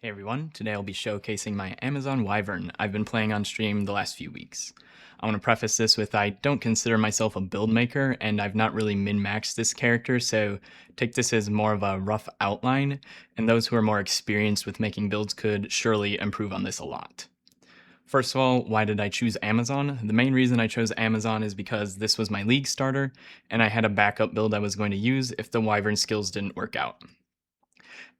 Hey everyone, today I'll be showcasing my Amazon Wyvern I've been playing on stream the last few weeks. I want to preface this with I don't consider myself a build maker and I've not really min-maxed this character, so take this as more of a rough outline, and those who are more experienced with making builds could surely improve on this a lot. First of all, why did I choose Amazon? The main reason I chose Amazon is because this was my league starter, and I had a backup build I was going to use if the Wyvern skills didn't work out.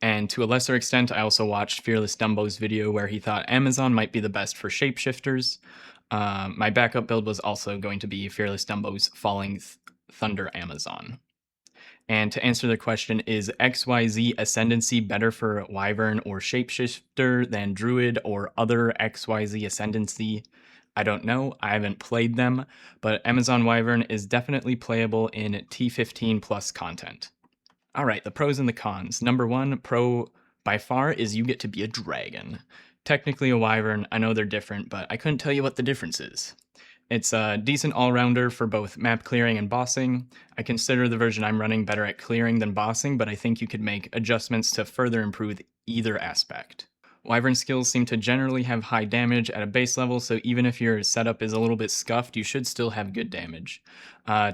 And to a lesser extent, I also watched Fearless Dumbo's video where he thought Amazon might be the best for shapeshifters. My backup build was also going to be Fearless Dumbo's Falling Thunder Amazon. And to answer the question, is XYZ Ascendancy better for Wyvern or Shapeshifter than Druid or other XYZ Ascendancy? I don't know, I haven't played them, but Amazon Wyvern is definitely playable in T15 plus content. All right, the pros and the cons. Number one, pro by far is you get to be a dragon. Technically a wyvern, I know they're different, but I couldn't tell you what the difference is. It's a decent all-rounder for both map clearing and bossing. I consider the version I'm running better at clearing than bossing, but I think you could make adjustments to further improve either aspect. Wyvern skills seem to generally have high damage at a base level, so even if your setup is a little bit scuffed, you should still have good damage.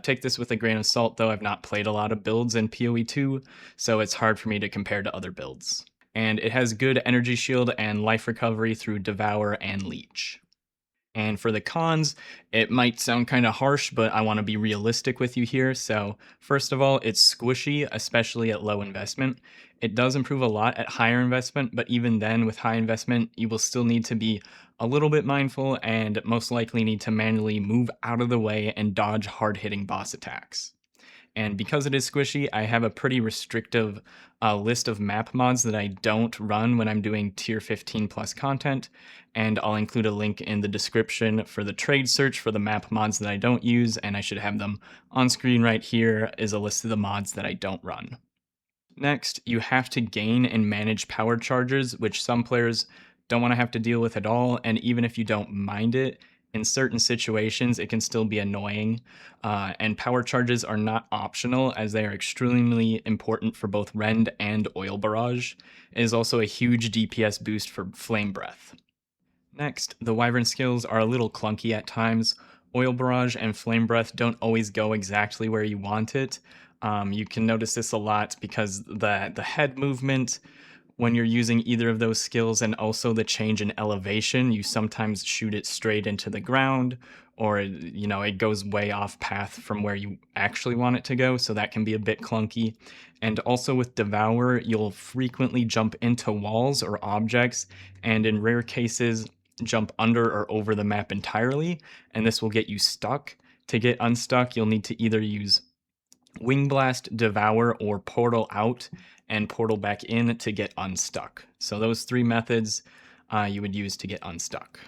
Take this with a grain of salt, though I've not played a lot of builds in PoE 2, so it's hard for me to compare to other builds. And it has good energy shield and life recovery through Devour and Leech. And for the cons, it might sound kind of harsh, but I want to be realistic with you here. So, first of all, it's squishy, especially at low investment. It does improve a lot at higher investment, but even then, with high investment, you will still need to be a little bit mindful and most likely need to manually move out of the way and dodge hard hitting boss attacks. And because it is squishy, I have a pretty restrictive list of map mods that I don't run when I'm doing tier 15 plus content, and I'll include a link in the description for the trade search for the map mods that I don't use, and I should have them on screen right here is a list of the mods that I don't run. Next, you have to gain and manage power charges, which some players don't want to have to deal with at all, and even if you don't mind it, in certain situations it can still be annoying. And power charges are not optional, as they are extremely important for both Rend and Oil Barrage. It is also a huge DPS boost for Flame Breath. Next, the Wyvern skills are a little clunky at times. Oil Barrage and Flame Breath don't always go exactly where you want it. You can notice this a lot because the head movement when you're using either of those skills, and also the change in elevation, you sometimes shoot it straight into the ground, or it goes way off path from where you actually want it to go, so that can be a bit clunky. And also with Devour, you'll frequently jump into walls or objects, and in rare cases jump under or over the map entirely, and this will get you stuck. To get unstuck, you'll need to either use Wing Blast, Devour, or Portal out and Portal back in to get unstuck. So those three methods you would use to get unstuck.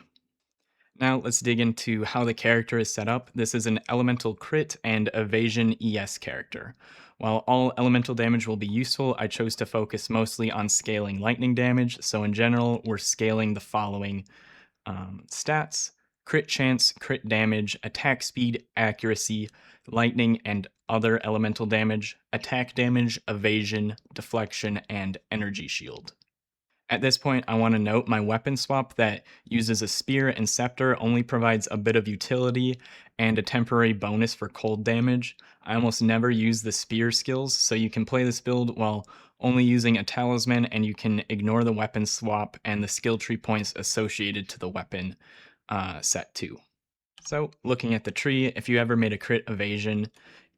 Now let's dig into how the character is set up. This is an elemental crit and evasion ES character. While all elemental damage will be useful, I chose to focus mostly on scaling lightning damage. So in general, we're scaling the following stats: crit chance, crit damage, attack speed, accuracy, lightning and other elemental damage, attack damage, evasion, deflection, and energy shield. At this point, I want to note my weapon swap that uses a spear and scepter only provides a bit of utility and a temporary bonus for cold damage. I almost never use the spear skills, so you can play this build while only using a talisman, and you can ignore the weapon swap and the skill tree points associated to the weapon set too. So, looking at the tree, if you ever made a crit evasion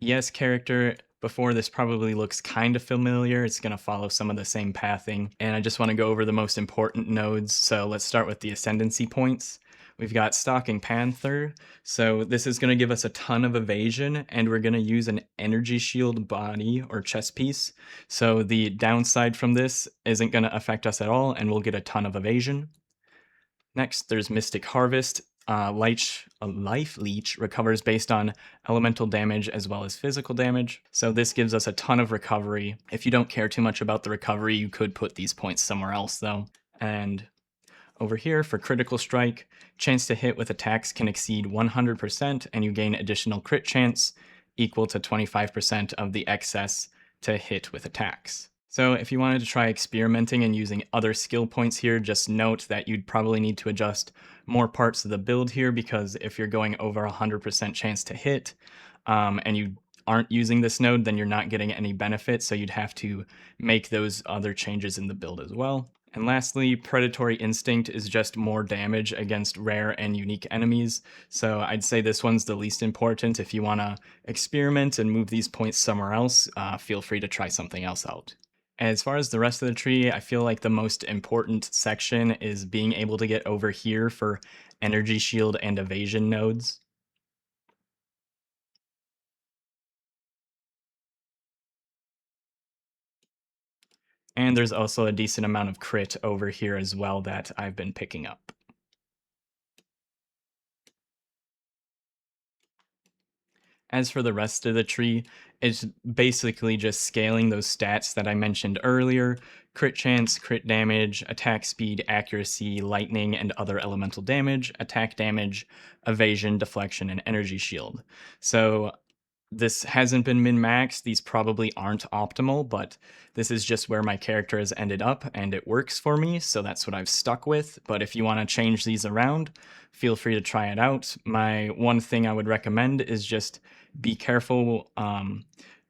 ES character before, this probably looks kind of familiar. It's going to follow some of the same pathing, and I just want to go over the most important nodes. So let's start with the ascendancy points. We've got Stalking Panther, so this is going to give us a ton of evasion, and we're going to use an energy shield body or chest piece. So the downside from this isn't going to affect us at all, and we'll get a ton of evasion. Next, there's Mystic Harvest. Life Leech recovers based on elemental damage as well as physical damage, so this gives us a ton of recovery. If you don't care too much about the recovery, you could put these points somewhere else though. And over here for Critical Strike, chance to hit with attacks can exceed 100%, and you gain additional crit chance equal to 25% of the excess to hit with attacks. So if you wanted to try experimenting and using other skill points here, just note that you'd probably need to adjust more parts of the build here, because if you're going over 100% chance to hit, and you aren't using this node, then you're not getting any benefit, so you'd have to make those other changes in the build as well. And lastly, Predatory Instinct is just more damage against rare and unique enemies, so I'd say this one's the least important. If you want to experiment and move these points somewhere else, feel free to try something else out. As far as the rest of the tree, I feel like the most important section is being able to get over here for energy shield and evasion nodes. And there's also a decent amount of crit over here as well that I've been picking up. As for the rest of the tree, it's basically just scaling those stats that I mentioned earlier: crit chance, crit damage, attack speed, accuracy, lightning, and other elemental damage, attack damage, evasion, deflection, and energy shield. So this hasn't been min-maxed. These probably aren't optimal, but this is just where my character has ended up, and it works for me, so that's what I've stuck with. But if you want to change these around, feel free to try it out. My one thing I would recommend is just be careful.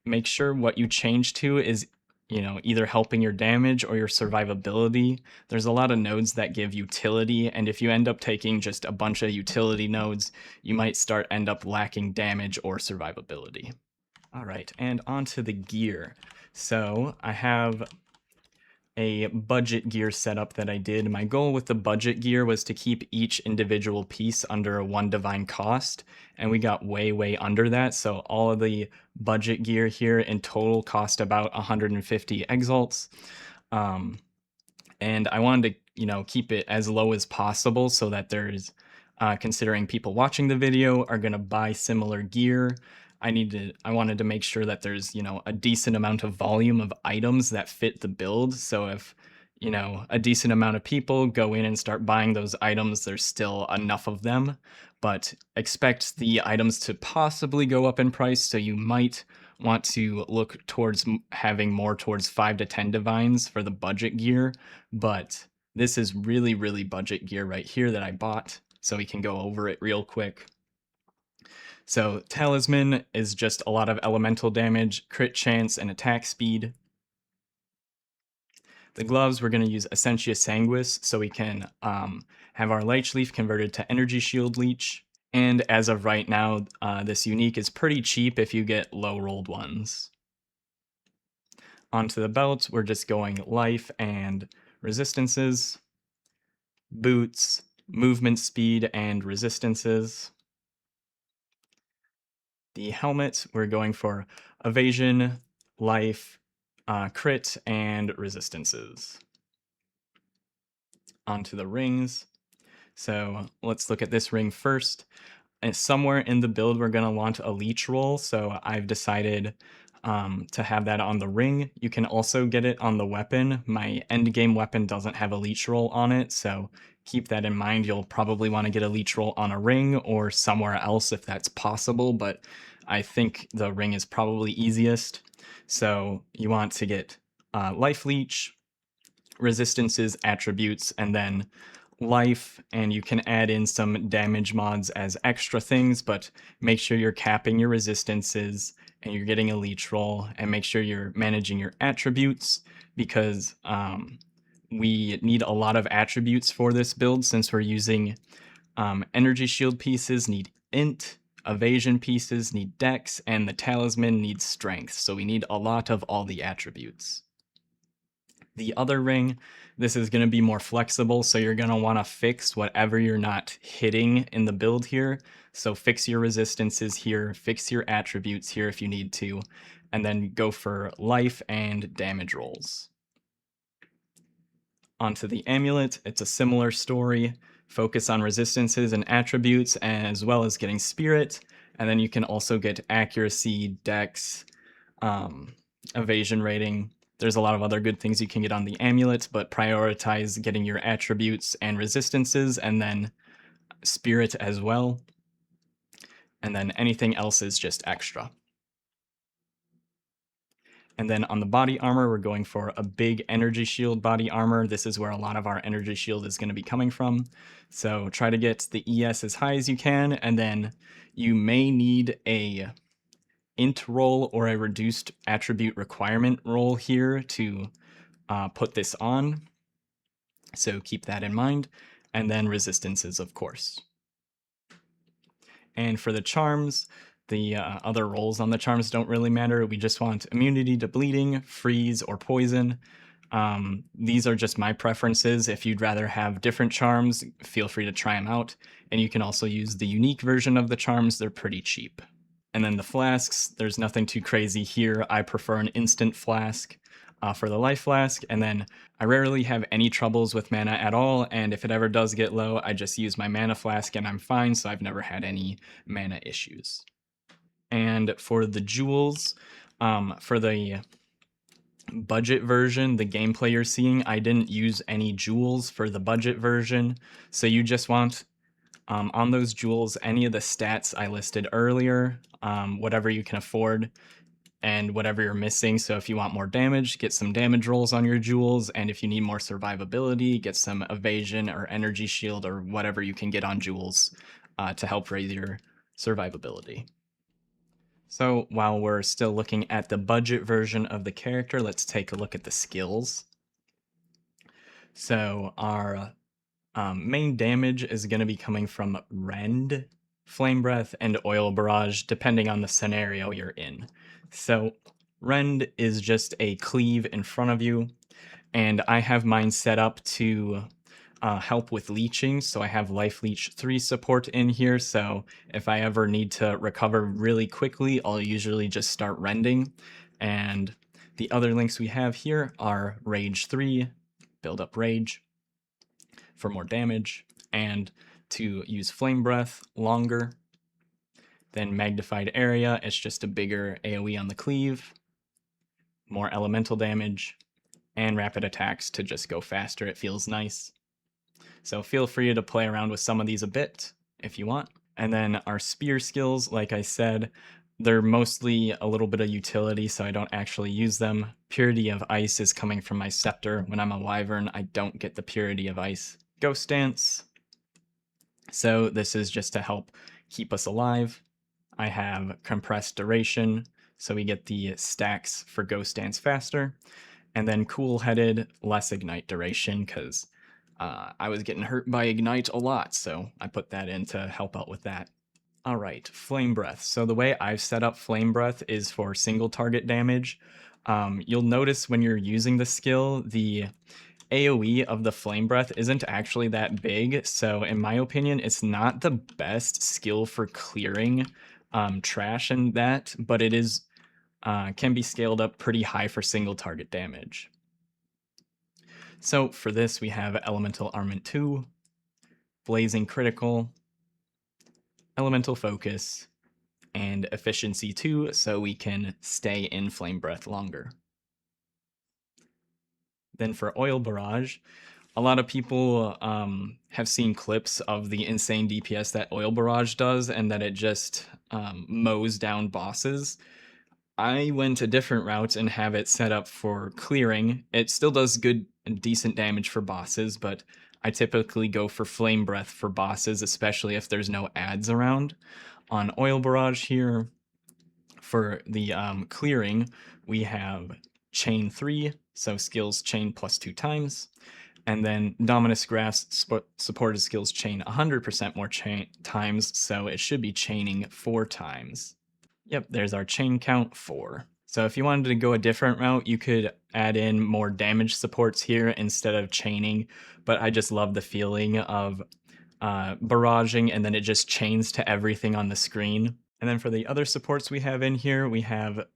Make sure what you change to is, either helping your damage or your survivability. There's a lot of nodes that give utility, and if you end up taking just a bunch of utility nodes, you might end up lacking damage or survivability. All right, and onto the gear. So I have a budget gear setup that I did. My goal with the budget gear was to keep each individual piece under a 1 divine cost, and we got way under that. So all of the budget gear here in total cost about 150 exalts. And I wanted to, keep it as low as possible so that there's, considering people watching the video are going to buy similar gear, I wanted to make sure that there's, a decent amount of volume of items that fit the build. So if, a decent amount of people go in and start buying those items, there's still enough of them. But expect the items to possibly go up in price, so you might want to look towards having more towards 5 to 10 divines for the budget gear. But this is really budget gear right here that I bought, so we can go over it real quick. So Talisman is just a lot of elemental damage, crit chance, and attack speed. The gloves, we're going to use Essentia Sanguis, so we can have our Leech Leaf converted to Energy Shield Leech. And as of right now, this unique is pretty cheap if you get low rolled ones. Onto the belt, we're just going life and resistances, boots, movement speed, and resistances. The helmet, we're going for evasion, life, crit, and resistances. Onto the rings. So let's look at this ring first. And somewhere in the build, we're going to want a leech roll, so I've decided to have that on the ring. You can also get it on the weapon. My end game weapon doesn't have a leech roll on it, so keep that in mind. You'll probably want to get a leech roll on a ring or somewhere else if that's possible, but I think the ring is probably easiest. So you want to get life leech, resistances, attributes, and then life, and you can add in some damage mods as extra things, but make sure you're capping your resistances and you're getting a leech roll, and make sure you're managing your attributes, because we need a lot of attributes for this build since we're using energy shield pieces need int, evasion pieces need dex, and the talisman needs strength, so we need a lot of all the attributes. The other ring, this is going to be more flexible, so you're going to want to fix whatever you're not hitting in the build here. So fix your resistances here, fix your attributes here if you need to, and then go for life and damage rolls. Onto the amulet, it's a similar story. Focus on resistances and attributes, as well as getting spirit, and then you can also get accuracy, dex, evasion rating. There's a lot of other good things you can get on the amulet, but prioritize getting your attributes and resistances, and then spirit as well. And then anything else is just extra. And then on the body armor, we're going for a big energy shield body armor. This is where a lot of our energy shield is going to be coming from. So try to get the ES as high as you can, and then you may need a int roll or a reduced attribute requirement roll here to put this on. So keep that in mind. And then resistances, of course. And for the charms, the other rolls on the charms don't really matter. We just want immunity to bleeding, freeze, or poison. These are just my preferences. If you'd rather have different charms, feel free to try them out. And you can also use the unique version of the charms. They're pretty cheap. And then the flasks, there's nothing too crazy here. I prefer an instant flask for the life flask, and then I rarely have any troubles with mana at all, and if it ever does get low, I just use my mana flask and I'm fine, so I've never had any mana issues. And for the jewels, for the budget version, the gameplay you're seeing, I didn't use any jewels for the budget version, so you just want on those jewels any of the stats I listed earlier, whatever you can afford and whatever you're missing. So if you want more damage, get some damage rolls on your jewels, and if you need more survivability, get some evasion or energy shield or whatever you can get on jewels to help raise your survivability. So while we're still looking at the budget version of the character, let's take a look at the skills. So our main damage is going to be coming from Rend, Flame Breath, and Oil Barrage, depending on the scenario you're in. So Rend is just a cleave in front of you, and I have mine set up to help with leeching, so I have Life Leech 3 support in here, so if I ever need to recover really quickly, I'll usually just start rending. And the other links we have here are Rage 3, build up Rage for more damage, and to use Flame Breath longer. Then Magnified Area, it's just a bigger AoE on the cleave, more elemental damage, and rapid attacks to just go faster. It feels nice. So feel free to play around with some of these a bit if you want. And then our spear skills, like I said, they're mostly a little bit of utility, so I don't actually use them. Purity of Ice is coming from my scepter. When I'm a Wyvern, I don't get the Purity of Ice. Ghost Dance. So this is just to help keep us alive. I have Compressed Duration, so we get the stacks for Ghost Dance faster. And then Cool-Headed, less Ignite duration, because I was getting hurt by Ignite a lot, so I put that in to help out with that. Alright, Flame Breath. So the way I've set up Flame Breath is for single target damage. You'll notice when you're using the skill, the AoE of the Flame Breath isn't actually that big, so in my opinion, it's not the best skill for clearing trash and that, but it is can be scaled up pretty high for single target damage. So for this, we have Elemental Armament 2, Blazing Critical, Elemental Focus, and Efficiency 2, so we can stay in Flame Breath longer. Then for Oil Barrage, a lot of people have seen clips of the insane DPS that Oil Barrage does, and that it just mows down bosses. I went a different route and have it set up for clearing. It still does good and decent damage for bosses, but I typically go for Flame Breath for bosses, especially if there's no ads around. On Oil Barrage here, for the clearing, we have Chain 3, so skills chain plus 2 times. And then Dominus Grasp supported skills chain 100% more times, so it should be chaining 4 times. Yep, there's our chain count 4. So if you wanted to go a different route, you could add in more damage supports here instead of chaining, but I just love the feeling of barraging and then it just chains to everything on the screen. And then for the other supports we have in here, we have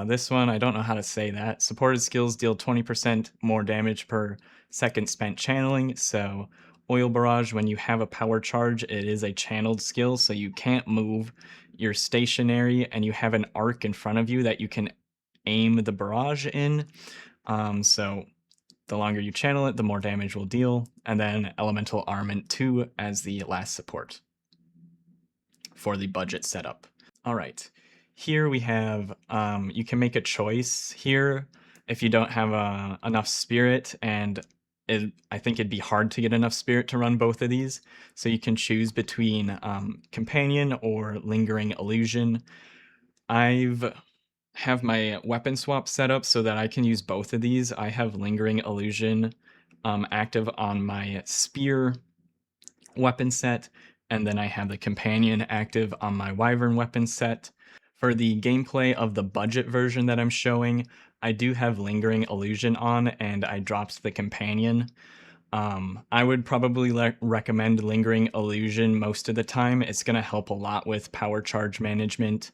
this one, I don't know how to say that. Supported skills deal 20% more damage per second spent channeling, so Oil Barrage, when you have a power charge, it is a channeled skill, so you can't move. You're stationary, and you have an arc in front of you that you can aim the barrage in. So the longer you channel it, the more damage will deal. And then Elemental Armament 2 as the last support for the budget setup. All right, here we have, you can make a choice here if you don't have enough spirit, and I think it'd be hard to get enough spirit to run both of these. So you can choose between companion or lingering illusion. I've have my weapon swap set up so that I can use both of these. I have lingering illusion active on my spear weapon set, and then I have the companion active on my wyvern weapon set. For the gameplay of the budget version that I'm showing, I do have lingering illusion on, and I dropped the companion. I would probably recommend lingering illusion most of the time. It's going to help a lot with power charge management.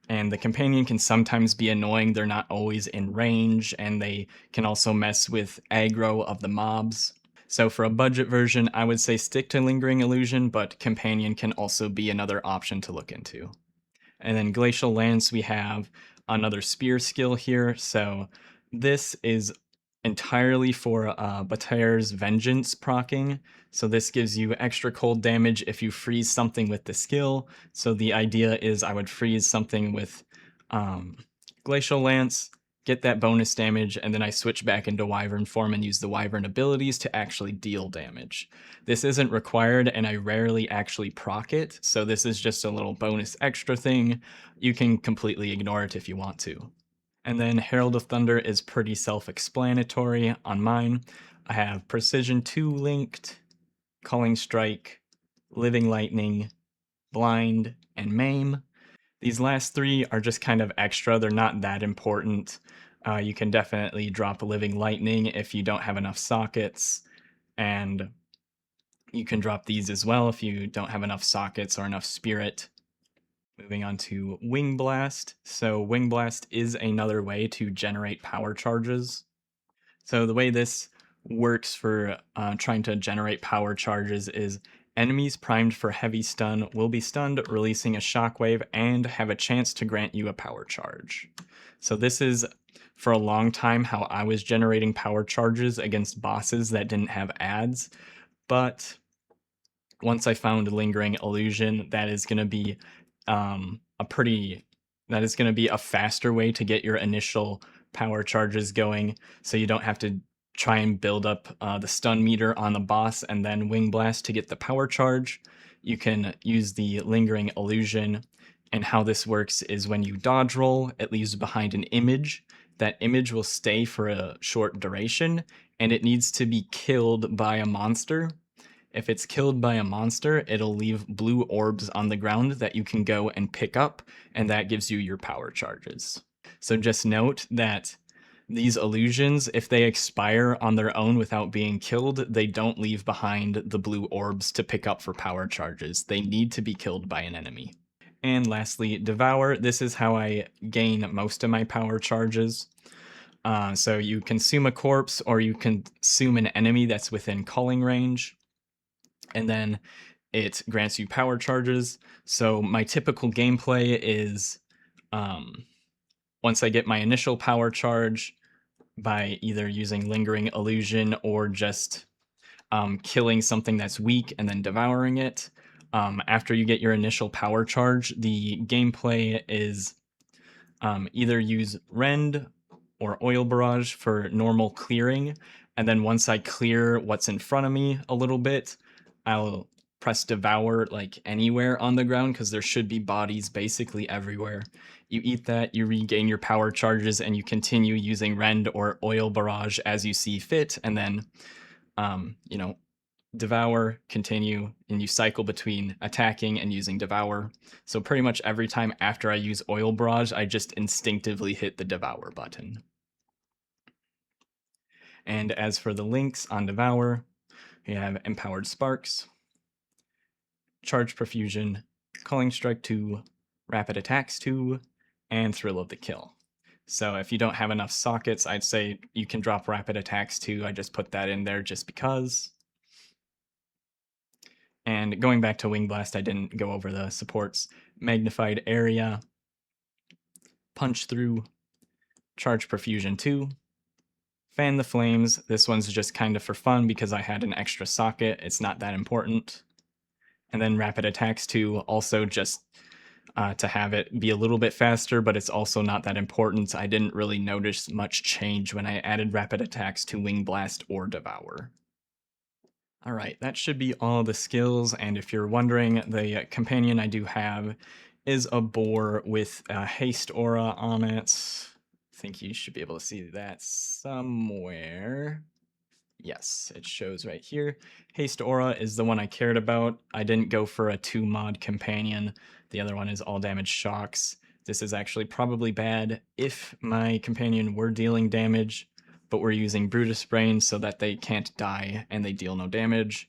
And the companion can sometimes be annoying. They're not always in range, and they can also mess with aggro of the mobs. So for a budget version, I would say stick to lingering illusion, but companion can also be another option to look into. And then Glacial Lance, we have another spear skill here. So this is entirely for Batair's Vengeance proccing. So this gives you extra cold damage if you freeze something with the skill. So the idea is I would freeze something with Glacial Lance, get that bonus damage, and then I switch back into Wyvern form and use the Wyvern abilities to actually deal damage. This isn't required, and I rarely actually proc it, so this is just a little bonus extra thing. You can completely ignore it if you want to. And then Herald of Thunder is pretty self-explanatory on mine. I have Precision 2 linked, Calling Strike, Living Lightning, Blind, and Maim. These last three are just kind of extra. They're not that important. You can definitely drop Living Lightning if you don't have enough sockets, and you can drop these as well if you don't have enough sockets or enough spirit. Moving on to Wing Blast. So Wing Blast is another way to generate power charges. So the way this works for trying to generate power charges is enemies primed for heavy stun will be stunned, releasing a shockwave, and have a chance to grant you a power charge. So this is, for a long time, how I was generating power charges against bosses that didn't have ads, but once I found Lingering Illusion, that is going to be a faster way to get your initial power charges going, so you don't have to try and build up the stun meter on the boss and then Wing Blast to get the power charge. You can use the Lingering Illusion, and how this works is when you dodge roll, it leaves behind an image. That image will stay for a short duration, and it needs to be killed by a monster. If it's killed by a monster, it'll leave blue orbs on the ground that you can go and pick up, and that gives you your power charges. So just note that these illusions, if they expire on their own without being killed, they don't leave behind the blue orbs to pick up for power charges. They need to be killed by an enemy. And lastly, Devour. This is how I gain most of my power charges. So you consume a corpse, or you consume an enemy that's within calling range, and then it grants you power charges. So my typical gameplay is once I get my initial power charge by either using Lingering Illusion or just killing something that's weak and then devouring it. After you get your initial power charge, the gameplay is either use Rend or Oil Barrage for normal clearing, and then once I clear what's in front of me a little bit, I'll press Devour like anywhere on the ground, because there should be bodies basically everywhere. You eat that, you regain your power charges, and you continue using Rend or Oil Barrage as you see fit, and then Devour, continue, and you cycle between attacking and using Devour. So pretty much every time after I use Oil Barrage, I just instinctively hit the Devour button. And as for the links on Devour, we have Empowered Sparks, Charge Profusion, Calling Strike 2, Rapid Attacks 2, and Thrill of the Kill. So if you don't have enough sockets, I'd say you can drop Rapid Attacks 2. I just put that in there just because. And going back to Wing Blast, I didn't go over the supports. Magnified Area, Punch Through, Charge Profusion 2, Fan the Flames. This one's just kind of for fun because I had an extra socket. It's not that important. And then Rapid Attacks 2, also just to have it be a little bit faster, but it's also not that important. I didn't really notice much change when I added rapid attacks to Wing Blast or Devour. All right, that should be all the skills. And if you're wondering, the companion I do have is a boar with a haste aura on it. I think you should be able to see that somewhere. Yes, it shows right here. Haste Aura is the one I cared about. I didn't go for a 2-mod companion. The other one is all damage shocks. This is actually probably bad if my companion were dealing damage, but we're using Brutus Brain so that they can't die and they deal no damage.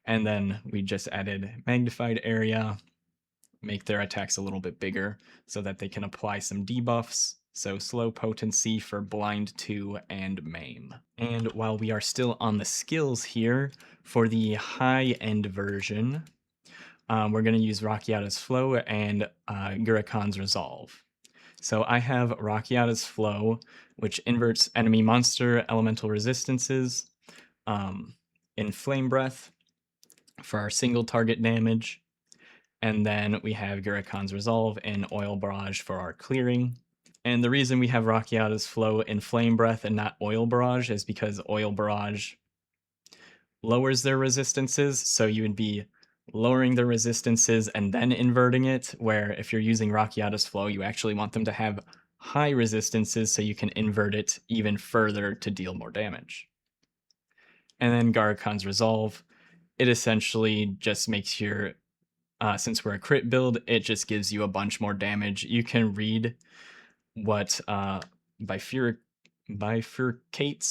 And then we just added Magnified Area, make their attacks a little bit bigger so that they can apply some debuffs. So slow potency for blind 2 and maim. And while we are still on the skills here, for the high-end version, we're going to use Rakiata's Flow and Gurakan's Resolve. So I have Rakiata's Flow, which inverts enemy monster elemental resistances in Flame Breath for our single target damage. And then we have Gurakan's Resolve and Oil Barrage for our clearing. And the reason we have Rakiata's Flow in Flame Breath and not Oil Barrage is because Oil Barrage lowers their resistances, so you would be lowering the resistances and then inverting it, where if you're using Rakiata's Flow, you actually want them to have high resistances so you can invert it even further to deal more damage. And then Garakan's Resolve, it essentially just makes your, since we're a crit build, it just gives you a bunch more damage. You can read what Bifurcates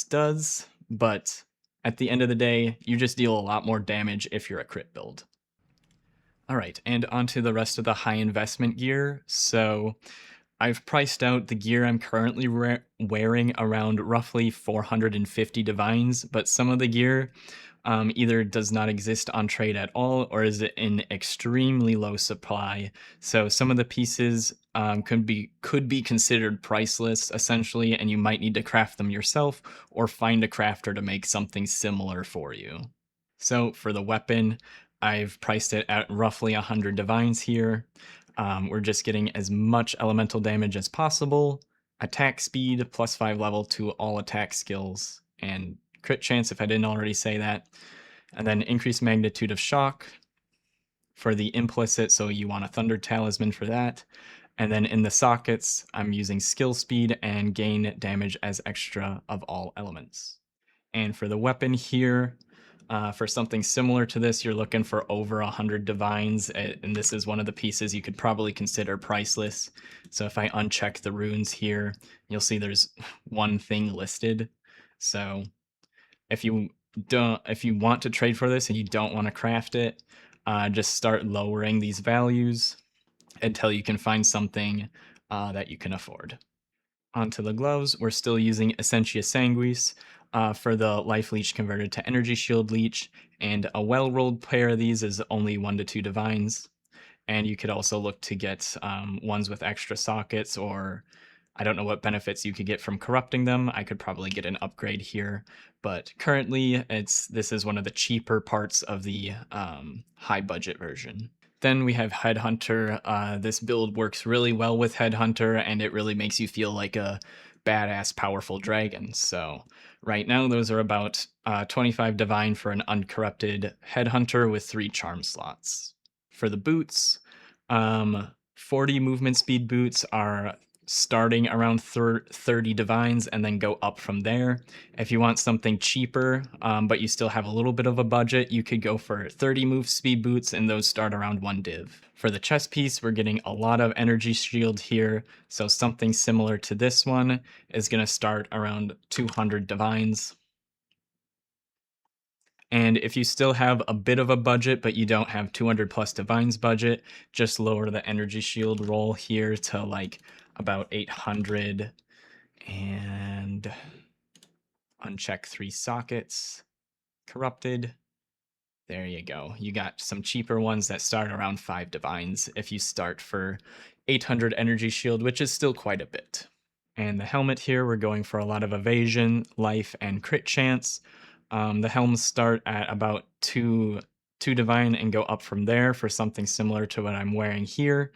does, but at the end of the day, you just deal a lot more damage if you're a crit build. All right, and onto the rest of the high investment gear. So I've priced out the gear I'm currently wearing around roughly 450 divines, but some of the gear either does not exist on trade at all or is in extremely low supply. So some of the pieces could be considered priceless essentially, and you might need to craft them yourself or find a crafter to make something similar for you. So for the weapon, I've priced it at roughly 100 divines here. We're just getting as much elemental damage as possible, attack speed, +5 level to all attack skills, and crit chance if I didn't already say that. And then increased magnitude of shock for the implicit, so you want a Thunder Talisman for that. And then in the sockets, I'm using skill speed and gain damage as extra of all elements. And for the weapon here, for something similar to this, you're looking for over 100 divines, and this is one of the pieces you could probably consider priceless. So if I uncheck the runes here, you'll see there's one thing listed. So if you want to trade for this and you don't want to craft it, just start lowering these values until you can find something that you can afford. Onto the gloves, we're still using Essentia Sanguis for the Life Leech converted to Energy Shield Leech, and a well-rolled pair of these is only 1 to 2 divines. And you could also look to get ones with extra sockets, or I don't know what benefits you could get from corrupting them. I could probably get an upgrade here, but currently this is one of the cheaper parts of the high budget version. Then we have Headhunter. This build works really well with Headhunter, and it really makes you feel like a badass, powerful dragon. So right now, those are about 25 divine for an uncorrupted Headhunter with 3 charm slots. For the boots, 40 movement speed boots are starting around 30 divines and then go up from there. If you want something cheaper, but you still have a little bit of a budget, you could go for 30 move speed boots, and those start around 1 div. For the chest piece, we're getting a lot of energy shield here, so something similar to this one is going to start around 200 divines. And if you still have a bit of a budget, but you don't have 200 plus divines budget, just lower the energy shield roll here to like about 800 and uncheck 3 sockets. Corrupted. There you go. You got some cheaper ones that start around 5 divines if you start for 800 energy shield, which is still quite a bit. And the helmet here, we're going for a lot of evasion, life, and crit chance. The helms start at about 2 divine and go up from there for something similar to what I'm wearing here.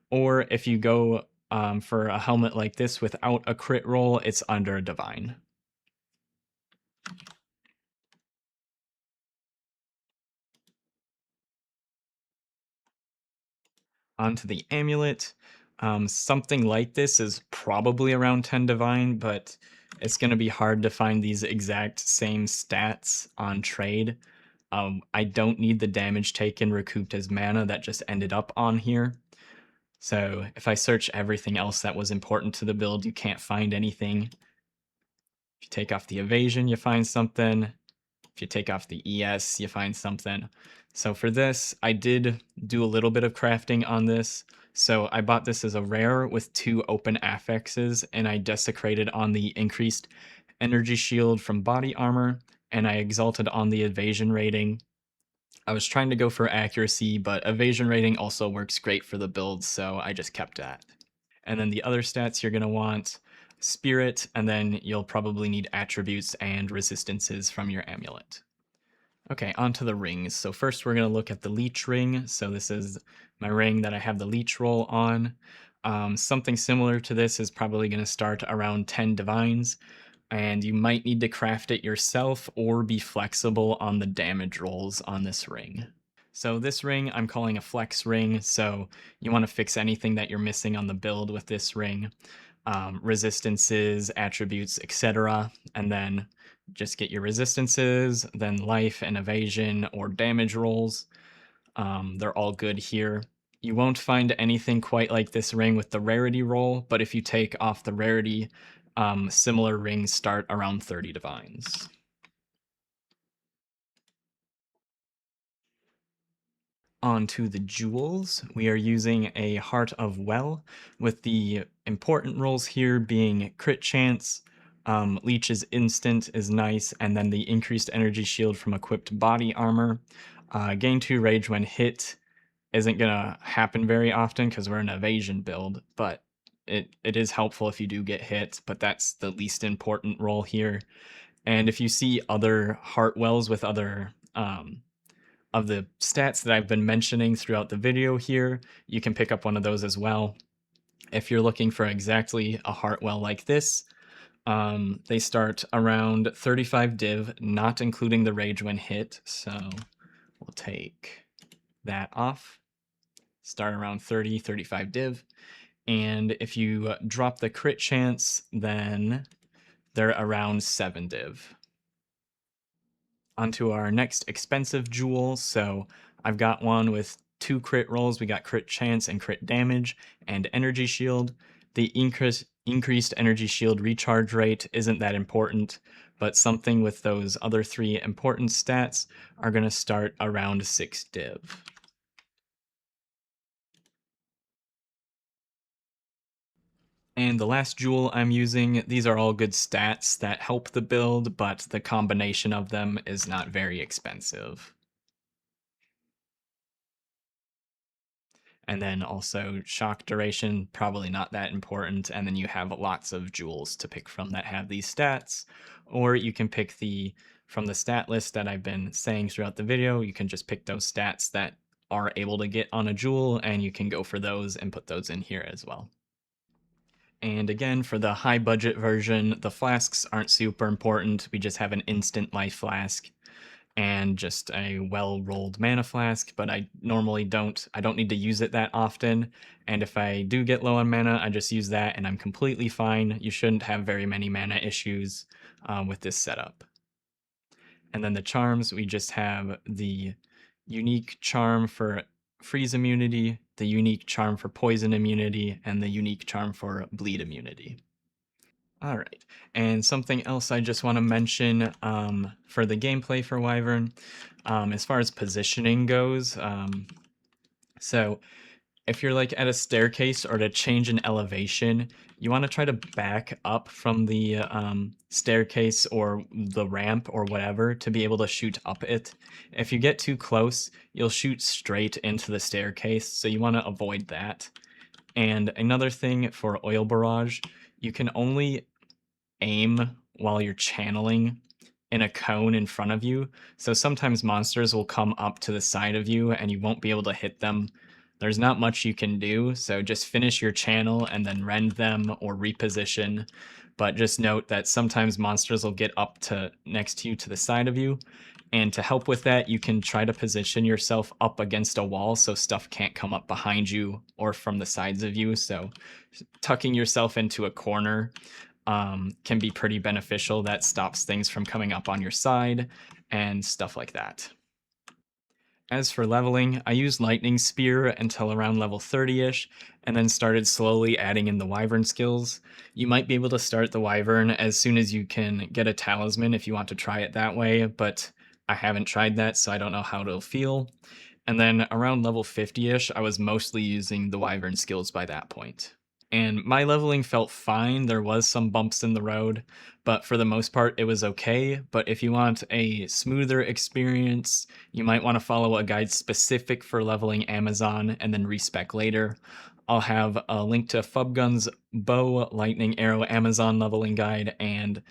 Or if you go for a helmet like this without a crit roll, it's under a divine. Onto the amulet. Something like this is probably around 10 divine, but it's going to be hard to find these exact same stats on trade. I don't need the damage taken recouped as mana that just ended up on here. So if I search everything else that was important to the build, you can't find anything. If you take off the evasion, you find something. If you take off the ES, you find something. So for this, I did do a little bit of crafting on this. So I bought this as a rare with 2 open affixes, and I desecrated on the increased energy shield from body armor, and I exalted on the evasion rating. I was trying to go for accuracy, but evasion rating also works great for the build, so I just kept that. And then the other stats you're going to want spirit, and then you'll probably need attributes and resistances from your amulet. Okay, onto the rings. So first we're going to look at the leech ring. So this is my ring that I have the leech roll on. Something similar to this is probably going to start around 10 divines, and you might need to craft it yourself or be flexible on the damage rolls on this ring. So this ring I'm calling a flex ring, so you want to fix anything that you're missing on the build with this ring. Resistances, attributes, etc. And then just get your resistances, then life and evasion or damage rolls. They're all good here. You won't find anything quite like this ring with the rarity roll, but if you take off the rarity, similar rings start around 30 divines. Onto the jewels. We are using a Heart of Well, with the important rolls here being crit chance, Leech's instant is nice, and then the increased energy shield from equipped body armor. Gain 2 rage when hit isn't gonna happen very often because we're an evasion build, but it is helpful if you do get hit, but that's the least important role here. And if you see other Heart Wells with other of the stats that I've been mentioning throughout the video here, you can pick up one of those as well. If you're looking for exactly a Heartwell like this, they start around 35 div, not including the rage when hit. So we'll take that off. Start around 30, 35 div. And if you drop the crit chance, then they're around 7 div. Onto our next expensive jewel. So I've got one with 2 crit rolls. We got crit chance and crit damage and energy shield. The increased energy shield recharge rate isn't that important, but something with those other 3 important stats are going to start around 6 div. And the last jewel I'm using, these are all good stats that help the build, but the combination of them is not very expensive. And then also shock duration, probably not that important. And then you have lots of jewels to pick from that have these stats. Or you can pick from the stat list that I've been saying throughout the video, you can just pick those stats that are able to get on a jewel, and you can go for those and put those in here as well. And again, for the high budget version, the flasks aren't super important. We just have an instant life flask and just a well-rolled mana flask, but I normally I don't need to use it that often, and if I do get low on mana, I just use that and I'm completely fine. You shouldn't have very many mana issues with this setup. And then the charms, we just have the unique charm for freeze immunity, the unique charm for poison immunity, and the unique charm for bleed immunity. All right, and something else I just want to mention for the gameplay for Wyvern, as far as positioning goes. So if you're like at a staircase or to change an elevation, you want to try to back up from the staircase or the ramp or whatever to be able to shoot up it. If you get too close, you'll shoot straight into the staircase, so you want to avoid that. And another thing for oil barrage, you can only aim while you're channeling in a cone in front of you. So sometimes monsters will come up to the side of you and you won't be able to hit them there's not much you can do. So just finish your channel and then rend them or reposition. But just note that sometimes monsters will get up to next to you to the side of you. And to help with that, you can try to position yourself up against a wall so stuff can't come up behind you or from the sides of you. So tucking yourself into a corner can be pretty beneficial. That stops things from coming up on your side and stuff like that. As for leveling, I used Lightning Spear until around level 30-ish, and then started slowly adding in the Wyvern skills. You might be able to start the Wyvern as soon as you can get a Talisman if you want to try it that way, but I haven't tried that, so I don't know how it'll feel. And then around level 50-ish, I was mostly using the Wyvern skills by that point. And my leveling felt fine. There was some bumps in the road, but for the most part, it was okay. But if you want a smoother experience, you might want to follow a guide specific for leveling Amazon and then respec later. I'll have a link to Fubgun's bow, lightning arrow, Amazon leveling guide, and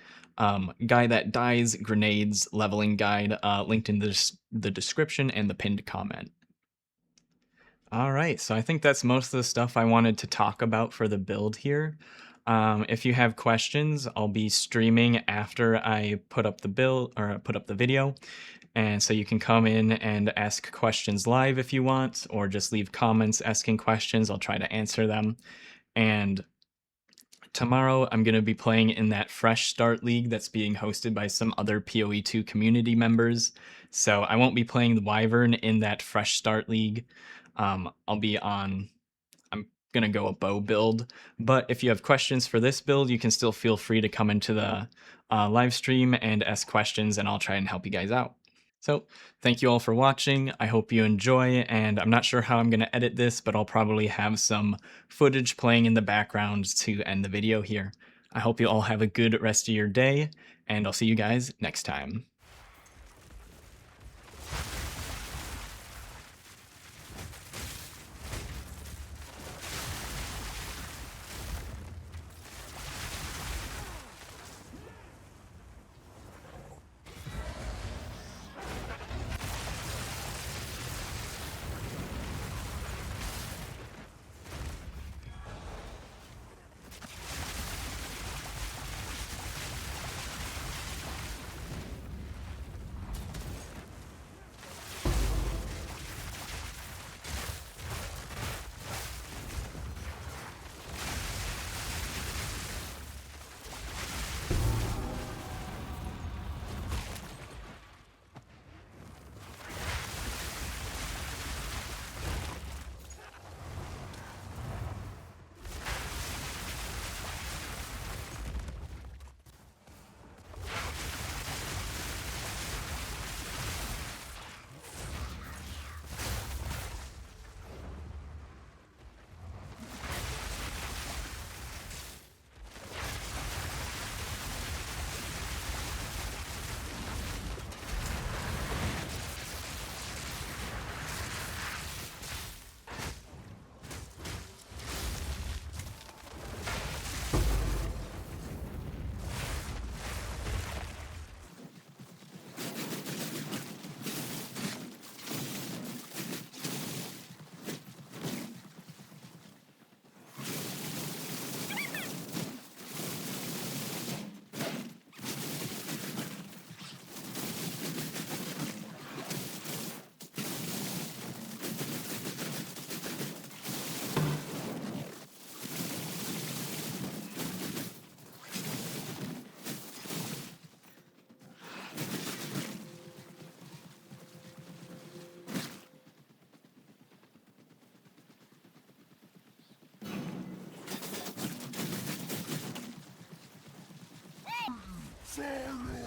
guy that dies grenades leveling guide linked in the description and the pinned comment. All right, so I think that's most of the stuff I wanted to talk about for the build here. If you have questions, I'll be streaming after I put up the build or put up the video, and so you can come in and ask questions live if you want, or just leave comments asking questions. I'll try to answer them. And tomorrow I'm going to be playing in that Fresh Start League that's being hosted by some other PoE2 community members. So I won't be playing the Wyvern in that Fresh Start League. I'll be on, I'm going to go a bow build. But if you have questions for this build, you can still feel free to come into the live stream and ask questions, and I'll try and help you guys out. So thank you all for watching. I hope you enjoy, and I'm not sure how I'm going to edit this, but I'll probably have some footage playing in the background to end the video here. I hope you all have a good rest of your day, and I'll see you guys next time. Sorry.